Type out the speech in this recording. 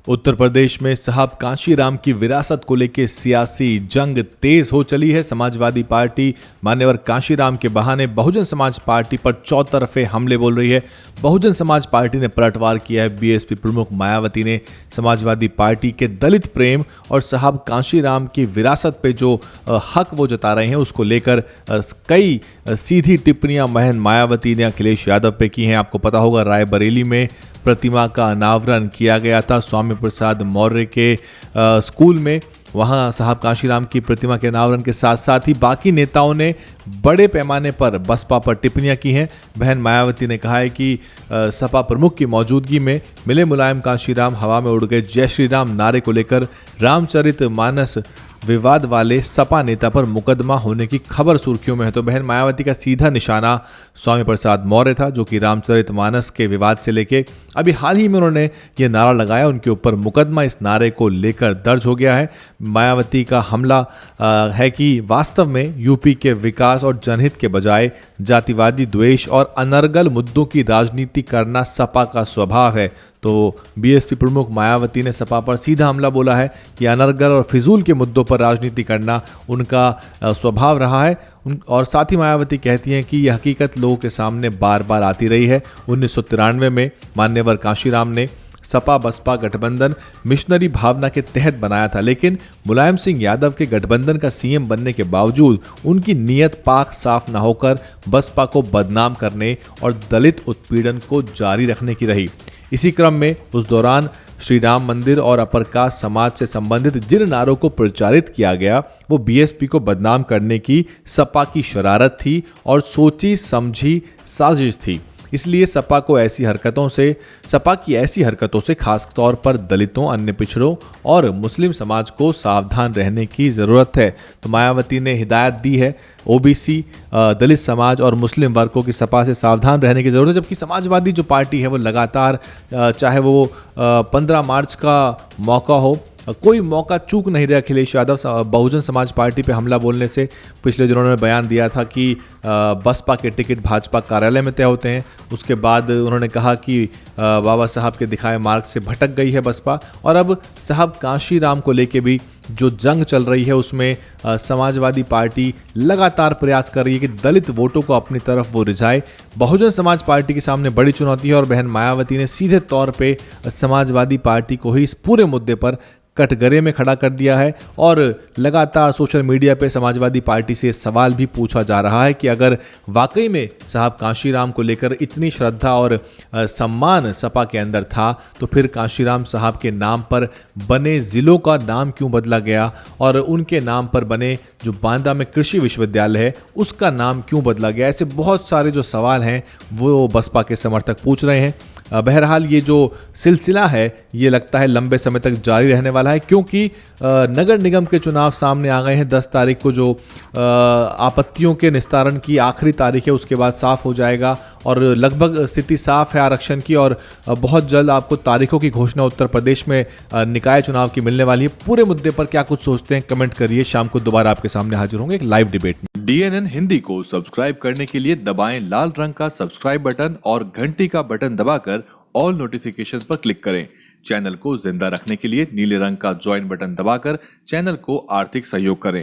उत्तर प्रदेश में साहब कांशीराम की विरासत को लेकर सियासी जंग तेज हो चली है। समाजवादी पार्टी मान्यवर कांशीराम के बहाने बहुजन समाज पार्टी पर चौतरफे हमले बोल रही है। बहुजन समाज पार्टी ने पलटवार किया है। बीएसपी प्रमुख मायावती ने समाजवादी पार्टी के दलित प्रेम और साहब कांशीराम की विरासत पे जो हक वो जता रहे हैं उसको लेकर कई सीधी टिप्पणियां बहन मायावती ने अखिलेश यादव पे की हैं। आपको पता होगा रायबरेली में प्रतिमा का अनावरण किया गया था स्वामी प्रसाद मौर्य के स्कूल में। वहां साहब कांशीराम की प्रतिमा के अनावरण के साथ साथ ही बाकी नेताओं ने बड़े पैमाने पर बसपा पर टिप्पणियां की हैं। बहन मायावती ने कहा है कि सपा प्रमुख की मौजूदगी में मिले मुलायम कांशीराम हवा में उड़ गए। जय श्री राम नारे को लेकर रामचरितमानस विवाद वाले सपा नेता पर मुकदमा होने की खबर सुर्खियों में है। तो बहन मायावती का सीधा निशाना स्वामी प्रसाद मौर्य था, जो कि रामचरितमानस के विवाद से लेके अभी हाल ही में उन्होंने ये नारा लगाया, उनके ऊपर मुकदमा इस नारे को लेकर दर्ज हो गया है। मायावती का हमला है कि वास्तव में यूपी के विकास और जनहित के बजाय जातिवादी द्वेष और अनर्गल मुद्दों की राजनीति करना सपा का स्वभाव है। तो बीएसपी प्रमुख मायावती ने सपा पर सीधा हमला बोला है कि अनर्गल और फिजूल के मुद्दों पर राजनीति करना उनका स्वभाव रहा है। और साथ ही मायावती कहती हैं कि यह हकीकत लोगों के सामने बार बार आती रही है। 1993 में मान्यवर कांशीराम ने सपा बसपा गठबंधन मिशनरी भावना के तहत बनाया था, लेकिन मुलायम सिंह यादव के गठबंधन का सीएम बनने के बावजूद उनकी नीयत पाक साफ न होकर बसपा को बदनाम करने और दलित उत्पीड़न को जारी रखने की रही। इसी क्रम में उस दौरान श्री राम मंदिर और अपर कास्ट समाज से संबंधित जिन नारों को प्रचारित किया गया वो बीएसपी को बदनाम करने की सपा की शरारत थी और सोची समझी साजिश थी। इसलिए सपा की ऐसी हरकतों से खास तौर पर दलितों, अन्य पिछड़ों और मुस्लिम समाज को सावधान रहने की ज़रूरत है। तो मायावती ने हिदायत दी है ओबीसी, दलित समाज और मुस्लिम वर्गों की सपा से सावधान रहने की ज़रूरत है। जबकि समाजवादी जो पार्टी है वो लगातार चाहे वो 15 मार्च का मौका हो, कोई मौका चूक नहीं रहे अखिलेश यादव बहुजन समाज पार्टी पे हमला बोलने से। पिछले दिनों उन्होंने बयान दिया था कि बसपा के टिकट भाजपा कार्यालय में तय होते हैं। उसके बाद उन्होंने कहा कि बाबा साहब के दिखाए मार्ग से भटक गई है बसपा। और अब साहब कांशीराम को लेके भी जो जंग चल रही है उसमें समाजवादी पार्टी लगातार प्रयास कर रही है कि दलित वोटों को अपनी तरफ वो रिझाए। बहुजन समाज पार्टी के सामने बड़ी चुनौती है और बहन मायावती ने सीधे तौर पे समाजवादी पार्टी को ही इस पूरे मुद्दे पर कटघरे में खड़ा कर दिया है। और लगातार सोशल मीडिया पे समाजवादी पार्टी से सवाल भी पूछा जा रहा है कि अगर वाकई में साहब कांशीराम को लेकर इतनी श्रद्धा और सम्मान सपा के अंदर था तो फिर कांशीराम साहब के नाम पर बने ज़िलों का नाम क्यों बदला गया और उनके नाम पर बने जो बांदा में कृषि विश्वविद्यालय है उसका नाम क्यों बदला गया। ऐसे बहुत सारे जो सवाल हैं वो बसपा के समर्थक पूछ रहे हैं। बहरहाल ये जो सिलसिला है ये लगता है लंबे समय तक जारी रहने वाला है, क्योंकि नगर निगम के चुनाव सामने आ गए हैं। 10 तारीख को जो आपत्तियों के निस्तारण की आखिरी तारीख है उसके बाद साफ हो जाएगा और लगभग स्थिति साफ है आरक्षण की। और बहुत जल्द आपको तारीखों की घोषणा उत्तर प्रदेश में निकाय चुनाव की मिलने वाली है। पूरे मुद्दे पर क्या कुछ सोचते हैं कमेंट करिए। शाम को दोबारा आपके सामने हाजिर होंगे एक लाइव डिबेट में। DNN हिंदी को सब्सक्राइब करने के लिए दबाएं लाल रंग का सब्सक्राइब बटन और घंटी का बटन दबाकर ऑल नोटिफिकेशन पर क्लिक करें। चैनल को जिंदा रखने के लिए नीले रंग का ज्वाइन बटन दबाकर चैनल को आर्थिक सहयोग करें।